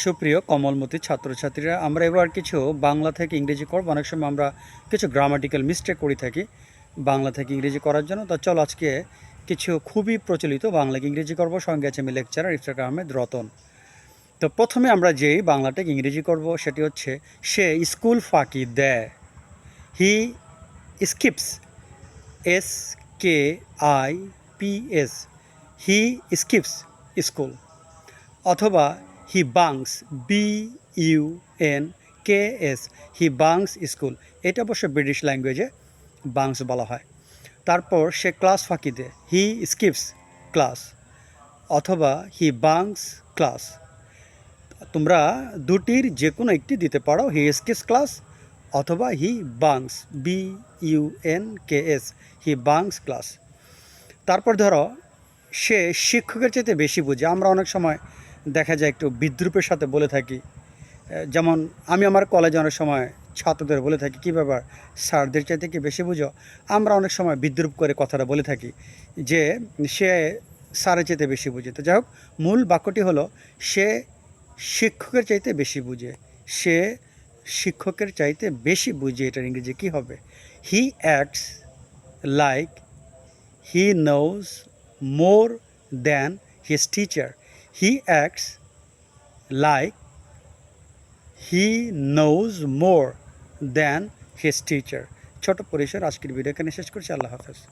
সুপ্রিয় কমলমতি ছাত্রছাত্রীরা, আমরা এবার কিছু বাংলা থেকে ইংরেজি করব। অনেক সময় আমরা কিছু গ্রামাটিক্যাল মিস্টেক করে থাকি বাংলা থেকে ইংরেজি করার জন্য। তো চলো আজকে কিছু খুবই প্রচলিত বাংলাকে ইংরেজি করব। সঙ্গে আছে আমি লেকচারার ইফতেখার আহমেদ রতন। তো প্রথমে আমরা যেই বাংলাটাকে ইংরেজি করব সেটি হচ্ছে, সে স্কুল ফাঁকি দেয়। হি স্কিপস, SKIPS, হি স্কিপস স্কুল। অথবা হি বাংস, BUNKS, হি বাংস স্কুল। এটা অবশ্য ব্রিটিশ ল্যাঙ্গুয়েজে বাংস বলা হয়। তারপর সে ক্লাস ফাঁকি দেয়, হি স্কিপস ক্লাস, অথবা হি বাংস ক্লাস। তোমরা দুটির যে কোনো একটি দিতে পারো, হি স্কিপস ক্লাস অথবা হি বাংস, BUNKS, হি বাংস ক্লাস। তারপর ধরো, সে শিক্ষকের চাইতে বেশি বুঝে। আমরা অনেক সময় দেখা যায় একটু বিদ্রূপের সাথে বলে থাকি। যেমন আমি আমার কলেজে অনেক সময় ছাত্রদের বলে থাকি, কী ব্যাপার স্যারদের চাইতে কি বেশি বুঝো। আমরা অনেক সময় বিদ্রূপ করে কথাটা বলে থাকি যে সে স্যারের চাইতে বেশি বুঝে। তো যাই হোক, মূল বাক্যটি হলো, সে শিক্ষকের চাইতে বেশি বুঝে। সে শিক্ষকের চাইতে বেশি বুঝে। এটার ইংরেজি কী হবে? He acts like he knows more than his teacher. He acts like he knows more than his teacher. ছোট পরিসর আজকের ভিডিও এখানে শেষ করছি। আল্লাহ হাফেজ।